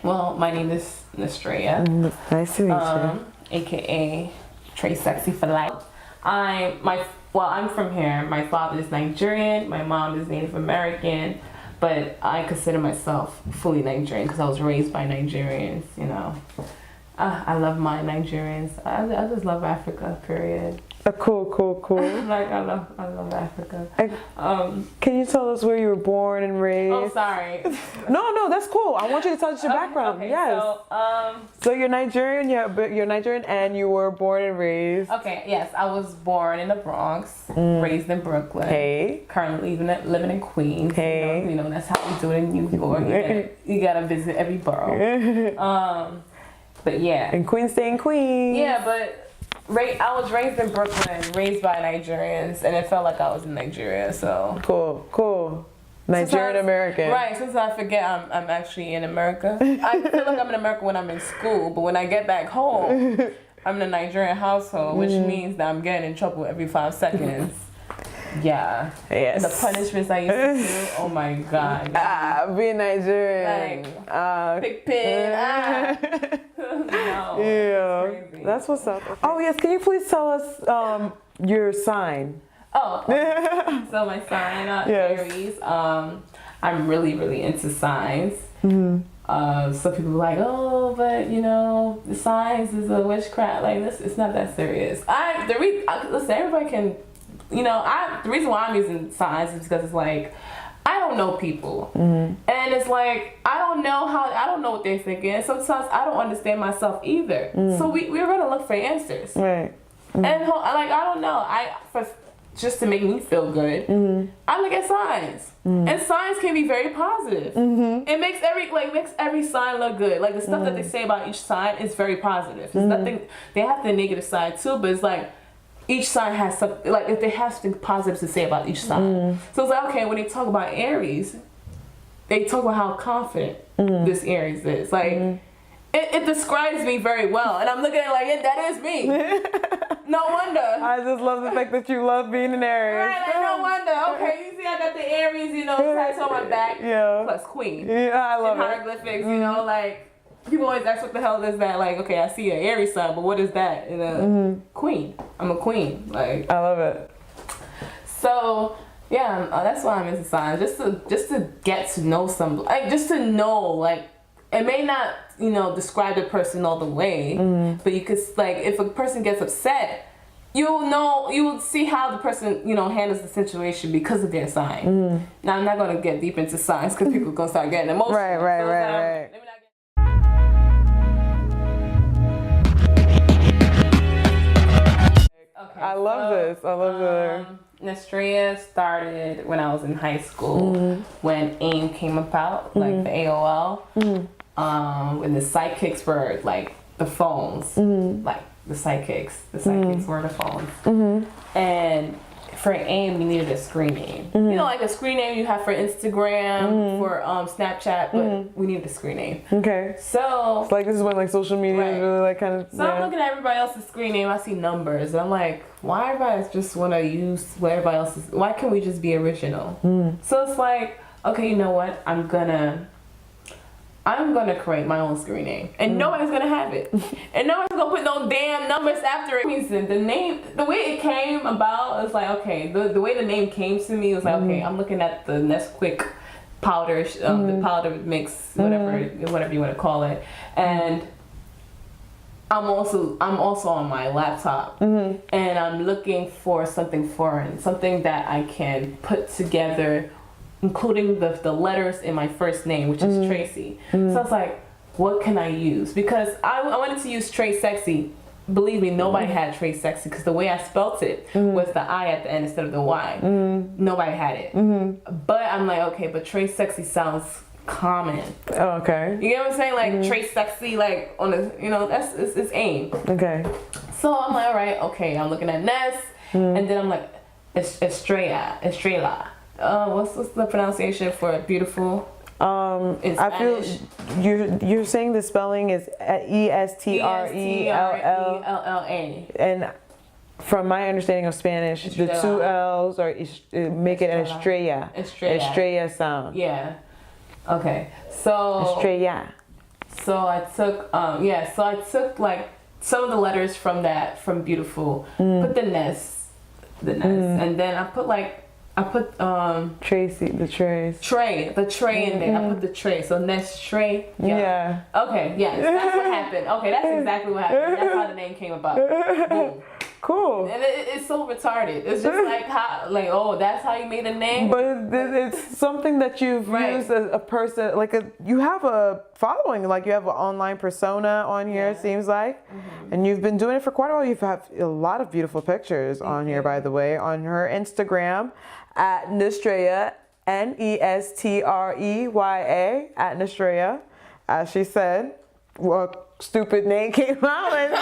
Well, my name is Nestreya. Nice to meet you. AKA Trey Sexy for Life. I'm from here. My father is Nigerian. My mom is Native American, but I consider myself fully Nigerian because I was raised by Nigerians. You know, I love my Nigerians. I just love Africa. Period. Cool. Like I love Africa. Can you tell us where you were born and raised? Oh, sorry. No, that's cool. I want you to tell us your background. Okay, yes. So you're Nigerian. You're Nigerian, and you were born and raised. Okay. Yes, I was born in the Bronx, raised in Brooklyn. Hey. Currently living in Queens. Hey. You know that's how we do it in New York. You gotta visit every borough. But yeah. And Queens stay in Queens. Yeah, but. I was raised in Brooklyn, raised by Nigerians, and it felt like I was in Nigeria. So cool. Nigerian American. Right. Sometimes I forget I'm actually in America. I feel like I'm in America when I'm in school, but when I get back home, I'm in a Nigerian household, which means that I'm getting in trouble every 5 seconds. Yeah. Yes. And the punishments I used to do. Oh my God. Being Nigerian. Pick pin. No. Yeah. That's what's up. Okay. Oh yes. Can you please tell us your sign? Oh. Okay. So my sign, Diaries. I'm really into signs. Some people are like, oh, but you know, the signs is a witchcraft. Like this, it's not that serious. Listen, everybody can. You know, the reason why I'm using signs is because it's like, I don't know people. And it's like, I don't know what they're thinking. And sometimes I don't understand myself either. So we're going to look for answers. Right. And like, I don't know. Just to make me feel good, I look at signs. And signs can be very positive. It makes every sign look good. Like the stuff that they say about each sign is very positive. There's nothing, they have the negative side too, but it's like, each sign has something, like if they have something positive to say about each sign. So it's like, okay, when they talk about Aries, they talk about how confident this Aries is. Like, it describes me very well. And I'm looking at it like, yeah, that is me. No wonder. I just love the fact that you love being an Aries. Right, like, no wonder. Okay, you see I got the Aries, you know, tattoo on my back. Yeah. Plus queen. Yeah, I love and hieroglyphics, you know, like. People always ask what the hell is that? Like, okay, I see an Aries sign, but what is that? And queen. I'm a queen. Like, I love it. So yeah, that's why I'm into signs. Just to get to know somebody. Like, just to know, like, it may not, you know, describe the person all the way, but you could, like, if a person gets upset, you will see how the person, you know, handles the situation because of their sign. Now I'm not gonna get deep into signs because people are gonna start getting emotional. Right. Okay, I love this. Nestreya started when I was in high school when AIM came about, like the AOL. When the sidekicks were like the phones, like the sidekicks were the phones. And for AIM, you needed a screen name. You know, like a screen name you have for Instagram, for Snapchat, but we needed a screen name. Okay. So it's like this is when like social media is really like kind of. So I'm looking at everybody else's screen name. I see numbers, and I'm like, why everybody just want to use what everybody else is? Why can't we just be original? So it's like, okay, you know what? I'm gonna create my own screen name, and nobody's gonna have it, and nobody's gonna put no damn numbers after it. The name, the way it came about, was like, okay, the way the name came to me was like, okay, I'm looking at the Nesquik powder, the powder mix, whatever you want to call it, and I'm also on my laptop, and I'm looking for something foreign, something that I can put together, including the letters in my first name, which is Tracy. So I was like, what can I use? Because I wanted to use Trey Sexy. Believe me, nobody had Trey Sexy because the way I spelt it was the I at the end instead of the Y. Nobody had it. But I'm like, okay, but Trey Sexy sounds common. Oh, okay. You get what I'm saying? Like Trey Sexy, like on the, you know, it's AIM. Okay. So I'm like, all right, okay. I'm looking at Ness, and then I'm like, Nestreya. What's the pronunciation for beautiful? I feel you're saying the spelling is Estrella, and from my understanding of Spanish, the two L's are make it an Estrella sound. Yeah. Okay. So Estrella. So I took like some of the letters from beautiful, put the and then I put Tracy, the trace. Tray in there. I put the tray. So Nestreya. Yeah. Okay, yes, that's what happened. Okay, that's exactly what happened. That's how the name came about. Boom. Cool. And it's so retarded. It's just like how, like, oh, that's how you made a name. But it's something that you've used as a person. Like you have a following. Like you have an online persona on here. It seems like, and you've been doing it for quite a while. You've had a lot of beautiful pictures on here, by the way, on her Instagram at Nestreya, Nestreya at Nestreya. As she said, well, stupid name came out, and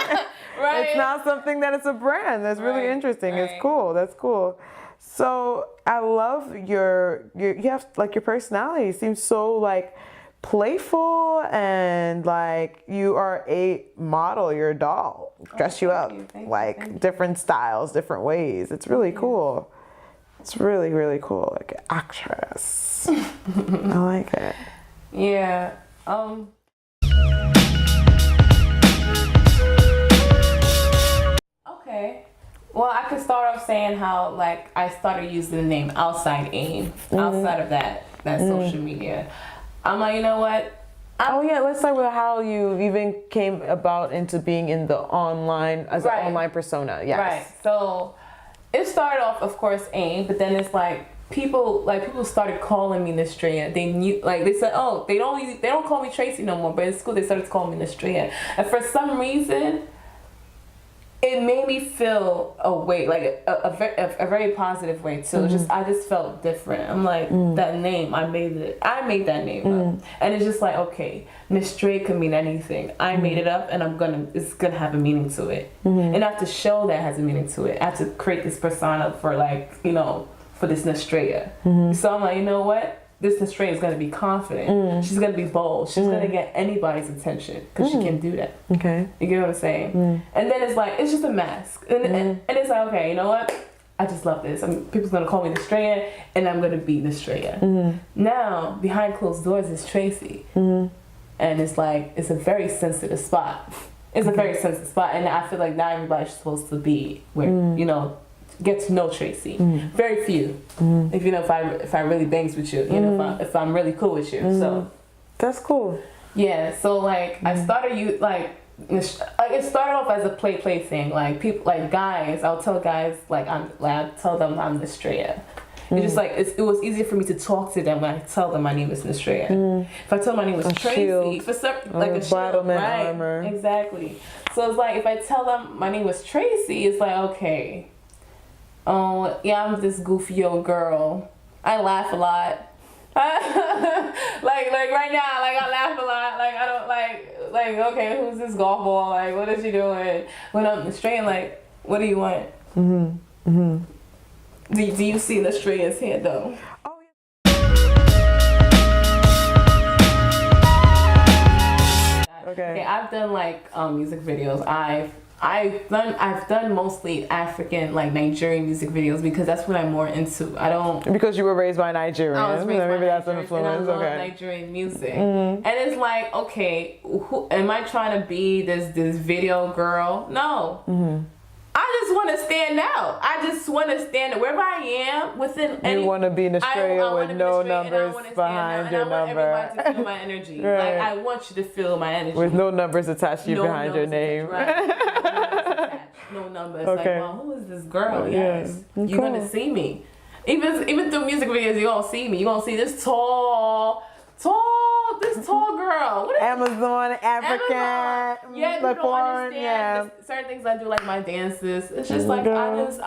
right. It's not something that it's a brand. That's really interesting. Right. It's cool. That's cool. So I love your you have like your personality seems so like playful, and like you are a model. You're a doll. Dress you up like different styles, different ways. It's really cool. It's really, really cool. Like an actress. I like it. Yeah. Okay. Well, I could start off saying how like I started using the name outside AIM, outside of that social media. I'm like, you know what? Let's start with how you even came about into being in the online as an online persona. Yes. Right. So it started off, of course, AIM, but then it's like people started calling me Nestreya. They knew, like they said, oh, they don't call me Tracy no more, but in school they started calling me Nestreya. And for some reason, it made me feel a way, like a very positive way too. I just felt different. I'm like, that name, I made that name up, and it's just like, okay, Nestreya could mean anything. I made it up, and it's gonna have a meaning to it, and I have to show that it has a meaning to it. I have to create this persona for like, for this Nestreya. So I'm like, you know what? This Nestreya is gonna be confident. She's gonna be bold. She's gonna get anybody's attention because she can do that. Okay. You get what I'm saying? And then it's like, it's just a mask. And it's like, okay, you know what? I just love this. People's gonna call me Nestreya, and I'm gonna be Nestreya. Now, behind closed doors is Tracy. And it's like, it's a very sensitive spot. It's a very sensitive spot, and I feel like not everybody's supposed to be where, get to know Tracy. Very few. If I really bangs with you, if I'm really cool with you. So that's cool. Yeah. So like I started it started off as a play thing. Like people, like guys, I'll tell guys I tell them I'm Nestreya. It's just like it was easier for me to talk to them when I tell them my name is Nestreya. If I tell them my name was Tracy, for some, like a shield, right? Armor. Exactly. So it's like if I tell them my name was Tracy, it's like, okay. Oh, yeah, I'm this goofy old girl. I laugh a lot. like right now, like I laugh a lot. Like I don't like okay, who's this golf ball? Like what is she doing? When I'm Nestreya, like, what do you want? Do you see Nestreya's head though? Oh yeah. Okay, I've done like music videos. I've done mostly African, like Nigerian music videos because that's what I'm more into. Because you were raised by Nigerians. I was raised by maybe that's an Nigerians, influence. And I love Nigerian music, and it's like, okay, am I trying to be this video girl? No. I just want to stand out. I just want to stand wherever I am within. You want to be Nestreya with no numbers behind your number. I want everybody to feel my energy. Right. Like I want you to feel my energy with no numbers attached to you behind your name. No numbers. Okay. Like, well, who is this girl? Yes, cool. You're gonna see me. Even through music videos, you're gonna see me. You're gonna see this tall girl. What is Amazon, African, yeah, you don't understand certain things I do, like my dances. It's just like I'm just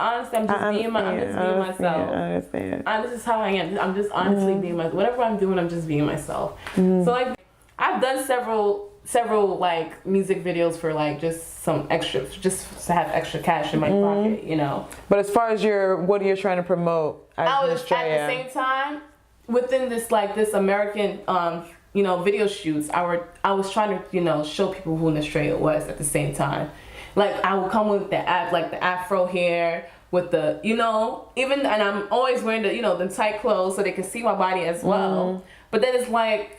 being myself. I understand. This is how I am. I'm just honestly being myself. Whatever I'm doing, I'm just being myself. So like, I've done several like music videos for like just some extra, just to have extra cash in my pocket, But as far as what you're trying to promote, I was Nestreya, at the same time within this American video shoots. I was trying to show people who Nestreya was at the same time. Like I would come with the afro hair with the and I'm always wearing the the tight clothes so they can see my body as well. But then it's like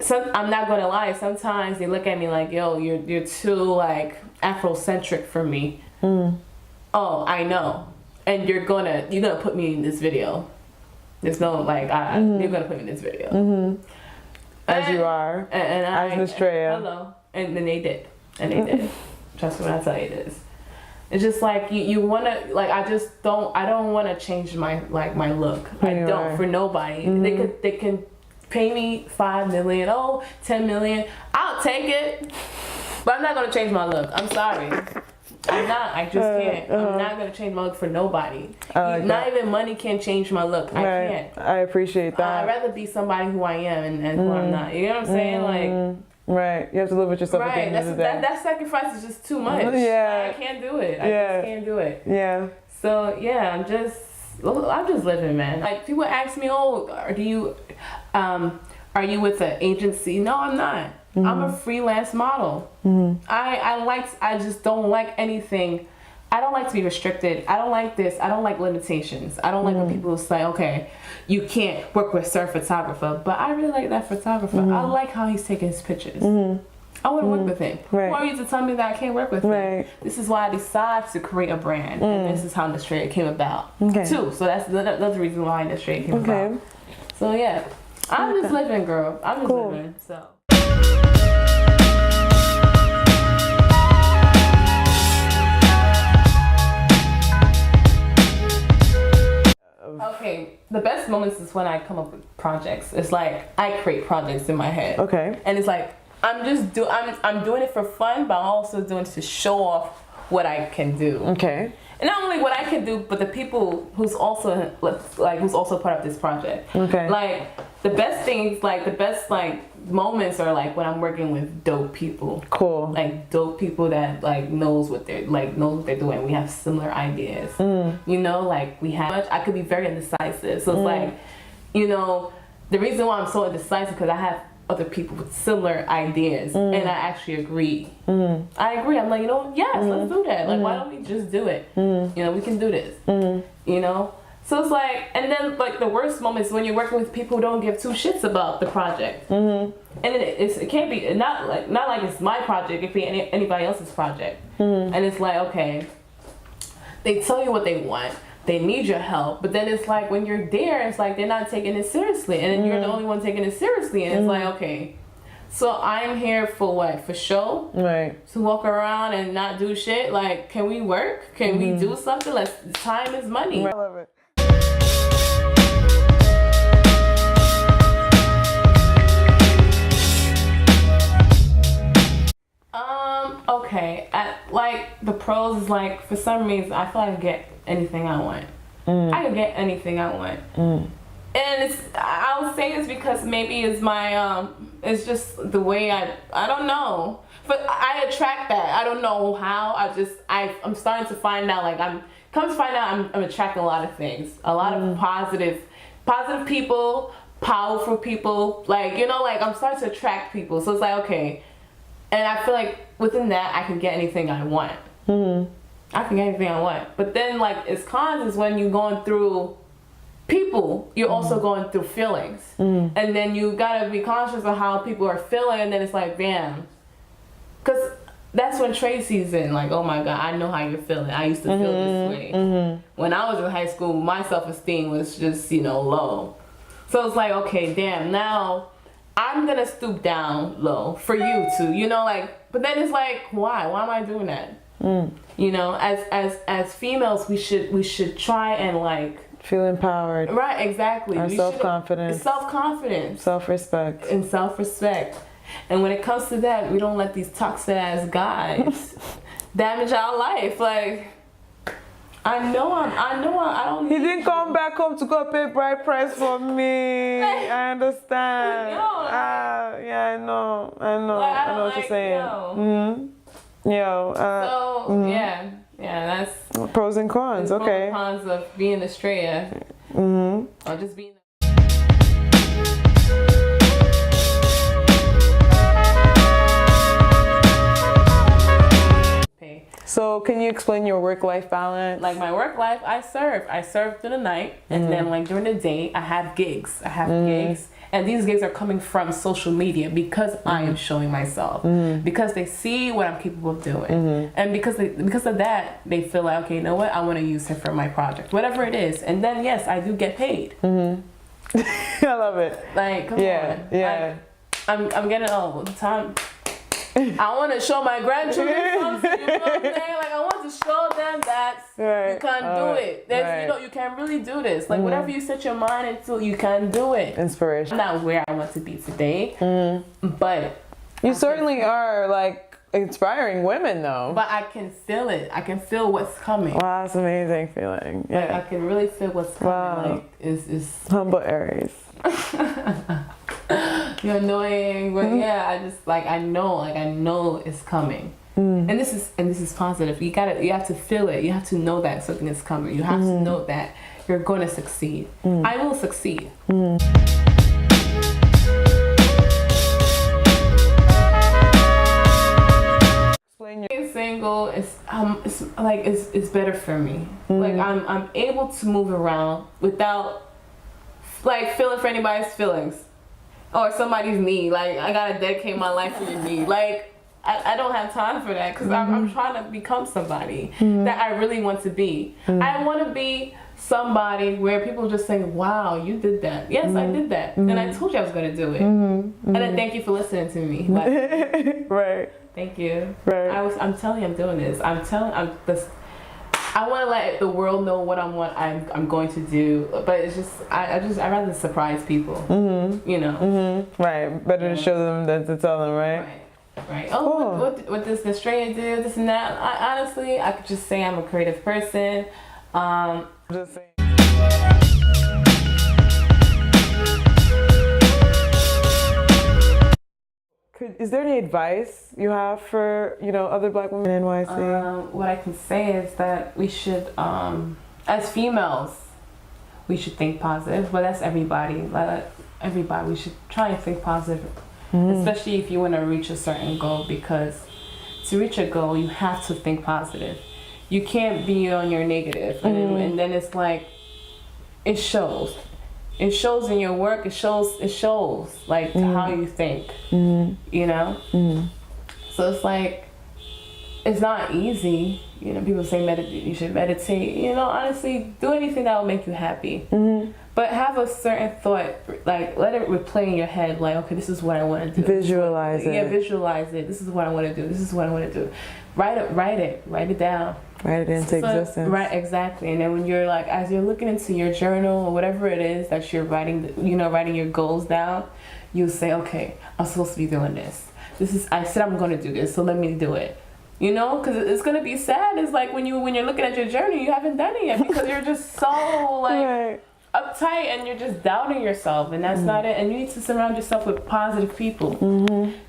I'm not gonna lie. Sometimes they look at me like, "Yo, you're too like Afrocentric for me." Oh, I know, and you're gonna put me in this video. There's no like, you're gonna put me in this video. As you are, as Nestreya. Hello, and then they did, Trust me when I tell you this. It's just like you wanna like I don't want to change my look. I don't for nobody. They can pay me $5 million, 10 million. I'll take it, but I'm not gonna change my look. I'm sorry. I'm not. I just can't. I'm not gonna change my look for nobody. Not even money can change my look. I can't. I appreciate that. I'd rather be somebody who I am and who I'm not. You know what I'm saying? Like. Right, you have to live with yourself. Right, that sacrifice is just too much. Yeah, I can't do it. I just can't do it. Yeah. So yeah, I'm just living, man. Like people ask me, "Oh, are you with an agency?" No, I'm not. I'm a freelance model. I just don't like anything. I don't like to be restricted. I don't like this. I don't like limitations. I don't like when people say, okay, you can't work with a certain photographer. But I really like that photographer. I like how he's taking his pictures. I want to work with him. Who are you to tell me that I can't work with him? This is why I decided to create a brand. And this is how Nestreya came about, too. So that's the reason why Nestreya came about. So, yeah. I'm just living, girl. I'm just living. So. Okay, the best moments is when I come up with projects. It's like I create projects in my head. Okay. And it's like I'm doing it for fun, but I'm also doing it to show off what I can do. Okay. And not only what I can do, but the people who's also part of this project. Okay. Like the best things, like the best moments are like when I'm working with dope people. Cool. Like dope people that knows what they're doing. We have similar ideas. You know, like I could be very indecisive. So it's like, you know, the reason why I'm so indecisive because I have other people with similar ideas and I actually agree. I agree. I'm like, you know, yes, let's do that. Like, why don't we just do it? You know, we can do this. You know? So it's like, and then like the worst moments when you're working with people who don't give two shits about the project. And it can't be, not like it's my project, it can be anybody else's project. And it's like, okay, they tell you what they want. They need your help, but then it's like when you're there, it's like they're not taking it seriously, and then you're the only one taking it seriously, and it's like, okay, so I'm here for what? For show? Right. To walk around and not do shit? Like, can we work? Can we do something? Like, time is money. I love it. Okay, like the pros is like for some reason I feel like I get anything I want. I can get anything I want. And I'll say this because maybe it's my it's just the way I don't know. But I attract that. I don't know how. I'm starting to find out I'm attracting a lot of things. A lot of positive people, powerful people. Like, you know, like I'm starting to attract people. So it's like, okay. And I feel like within that, I can get anything I want. I can get anything I want. But then, like, it's cons is when you're going through people, you're also going through feelings. And then you gotta be conscious of how people are feeling, and then it's like, damn. Because that's when Trey sees in, like, oh my God, I know how you're feeling. I used to feel this way. When I was in high school, my self-esteem was just, you know, low. So it's like, okay, damn, now I'm gonna stoop down low for you too, you know, like, but then it's like, why am I doing that? You know, as females, we should try and like feel empowered. Right, exactly. Our self-confidence. Self-respect. And self-respect. And when it comes to that, we don't let these toxic ass guys damage our life. Like, I know I don't. He didn't come back home to go pay bride price for me. I understand. Yeah, I know. Like, I know what you're saying. Yeah, that's pros and cons. Okay. Pros and cons of being Nestreya. Or just being. So can you explain your work-life balance? Like my work life, I serve through the night, and then like during the day, I have gigs. And And these gigs are coming from social media because I am showing myself. Because they see what I'm capable of doing. And because of that, they feel like, okay, you know what? I want to use her for my project. Whatever it is. And then, yes, I do get paid. I love it. Like, come on. Yeah. I'm getting old. Time. I want to show my grandchildren something, you know what I'm saying? Like, I want to show them that you can do it. There's, you know, you can really do this. Like, whatever you set your mind into, you can do it. Inspiration. I'm not where I want to be today, but... You certainly are, like, inspiring women, though. But I can feel it. I can feel what's coming. Wow, that's an amazing feeling. Yeah. Like, I can really feel what's coming. Wow. Like, it's... Humble Aries. You're annoying, but yeah, I know it's coming. And this is positive. You have to feel it. You have to know that something is coming. You have to know that you're going to succeed. I will succeed. Being single is better for me. Like I'm able to move around without like feeling for anybody's feelings. Or somebody's need. Like, I gotta dedicate my life to your need. Like, I don't have time for that because I'm trying to become somebody that I really want to be. I want to be somebody where people just say, wow, you did that. Yes, I did that. And I told you I was going to do it. And then thank you for listening to me. Like, right. Thank you. Right. I'm telling you I'm doing this. I want to let the world know what I'm going to do, but it's just I'd rather surprise people, you know. Right, better to show them than to tell them, right? Right. Oh, cool. what does Nestreya do? This and that. Honestly, I could just say I'm a creative person. Just saying. Is there any advice you have for, other Black women in NYC? What I can say is that we should, as females, we should think positive. But that's everybody. Everybody, we should try and think positive, especially if you want to reach a certain goal. Because to reach a goal, you have to think positive. You can't be on your negative, and then it's like it shows. It shows in your work. It shows like how you think, you know? So it's like, it's not easy. People say you should meditate. Honestly, do anything that will make you happy. But have a certain thought, like let it replay in your head, like, okay, this is what I want to do. Visualize it. Yeah, visualize it. This is what I want to do. This is what I want to do. Write it down. Write it into existence. Right, exactly. And then when you're like, as you're looking into your journal or whatever it is that you're writing, writing your goals down, you'll say, okay, I'm supposed to be doing this. I said I'm going to do this, so let me do it. Because it's going to be sad. It's like when you're looking at your journey, you haven't done it yet because you're just so like uptight and you're just doubting yourself, and that's not it. And you need to surround yourself with positive people.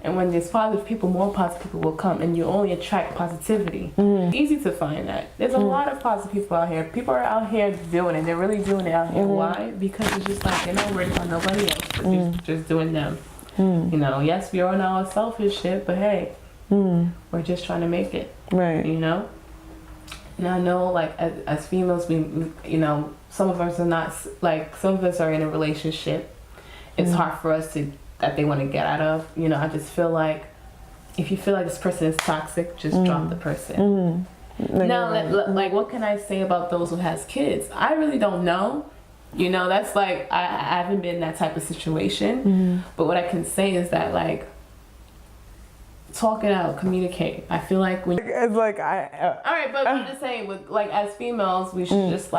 And when there's positive people, more positive people will come, and you only attract positivity. Easy to find that. There's a lot of positive people out here. People are out here doing it. They're really doing it out here. Why? Because it's just like they're not worried about nobody else. They're just doing them. Yes, we all know our selfish shit, but hey, we're just trying to make it. Right. And I know, like, as females, we some of us are not, like, some of us are in a relationship. It's hard for us that they want to get out of. I just feel like if you feel like this person is toxic, just drop the person. Now, like, what can I say about those who has kids? I really don't know. That's like, I haven't been in that type of situation. But what I can say is that, like, talk it out, communicate. I feel like when it's like all right, but I'm just saying, with like as females, we should just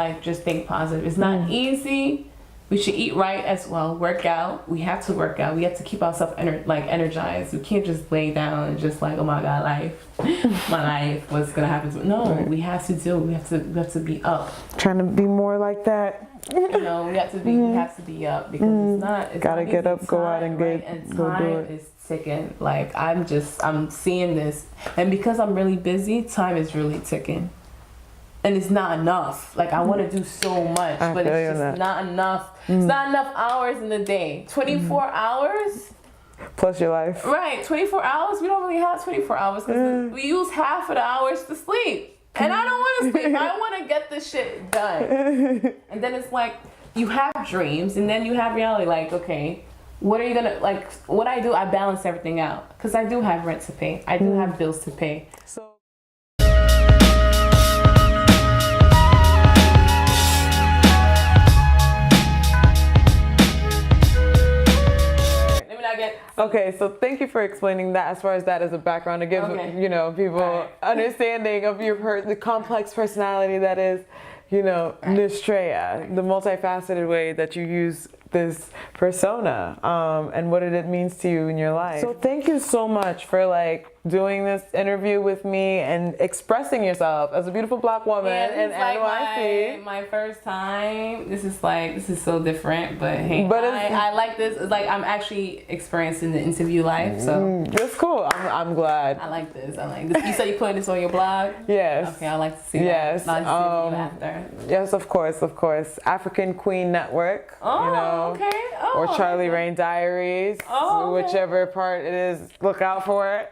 think positive. It's not easy. We should eat right as well. Work out. We have to work out. We have to keep ourselves energized. We can't just lay down and just like, oh my God, my life, what's gonna happen to me? No, we have to do. We have to be up. Trying to be more like that. We have to be up because it's not. Gotta get up, go out and go do it. Is ticking. Like I'm seeing this, and because I'm really busy, time is really ticking, and it's not enough. Like I want to do so much, but it's just not enough. It's not enough hours in the day. 24 hours plus your life. Right, 24 hours. We don't really have 24 hours because we use half of the hours to sleep. And I don't want to sleep. I want to get this shit done. And then it's like, you have dreams, and then you have reality. Like, okay, what are you gonna like? What I do, I balance everything out because I do have rent to pay. I do have bills to pay. So. Okay, so thank you for explaining that as far as that as a background to give people understanding of the complex personality that is, Nestreya, the multifaceted way that you use this persona, and what it means to you in your life. So thank you so much for doing this interview with me and expressing yourself as a beautiful Black woman in NYC. My first time. This is so different, but hey, I like this. It's like I'm actually experiencing the interview life, so that's cool. I'm glad. I like this. You said you put this on your blog? Yes. Okay, I like to see that. Yes. After. Yes, of course. African Queen Network. Oh, okay. Oh, or Charlie Rain Diaries. Oh, okay. Whichever part it is, look out for it.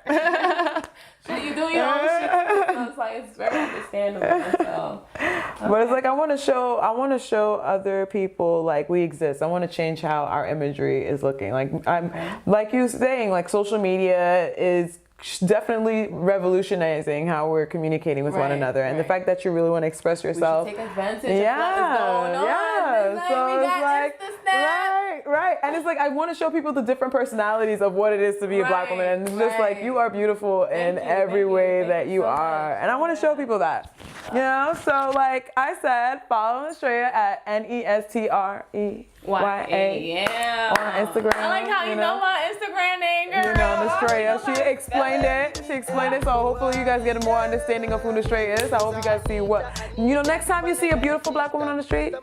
So you do your own shit. So it's very understandable. So. Okay. But it's I want to show other people we exist. I want to change how our imagery is looking. Like you saying, social media is definitely revolutionizing how we're communicating with one another, and the fact that you really want to express yourself. We should take advantage of what is going on. Yeah. So it's right. And it's I want to show people the different personalities of what it is to be a Black woman, and it's just you are beautiful in every way that you are, and I want to show people that. So I said, follow Nestreya at Nestreya. On Instagram. I like how you know my Instagram name, girl. Nestreya. She explained it. So hopefully you guys get a more understanding of who Nestreya is. I hope you guys see next time you see a beautiful Black woman on the street,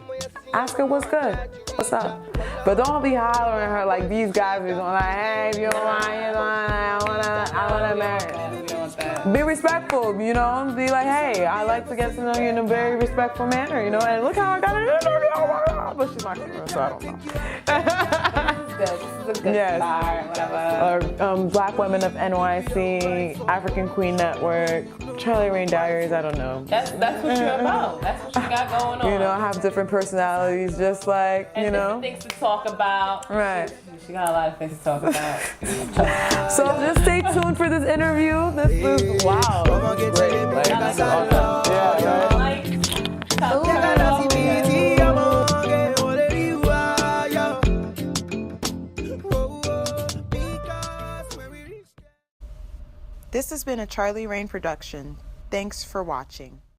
ask her what's good, what's up. But don't be hollering her like these guys be doing. Hey, if you don't want, I wanna marry. Be respectful, Be hey, I like to get to know you in a very respectful manner, And look how I got an interview. But she's not here, so I don't know. This is a good start, whatever. Black Women of NYC, African Queen Network, Charlie Rain Diaries, I don't know. That's what you're about. That's what you got going on. I have different personalities, just and different things to talk about. Right. She got a lot of things to talk about. So just stay tuned for this interview. This is wow. Great. This has been a Charlie Rain production. Thanks for watching.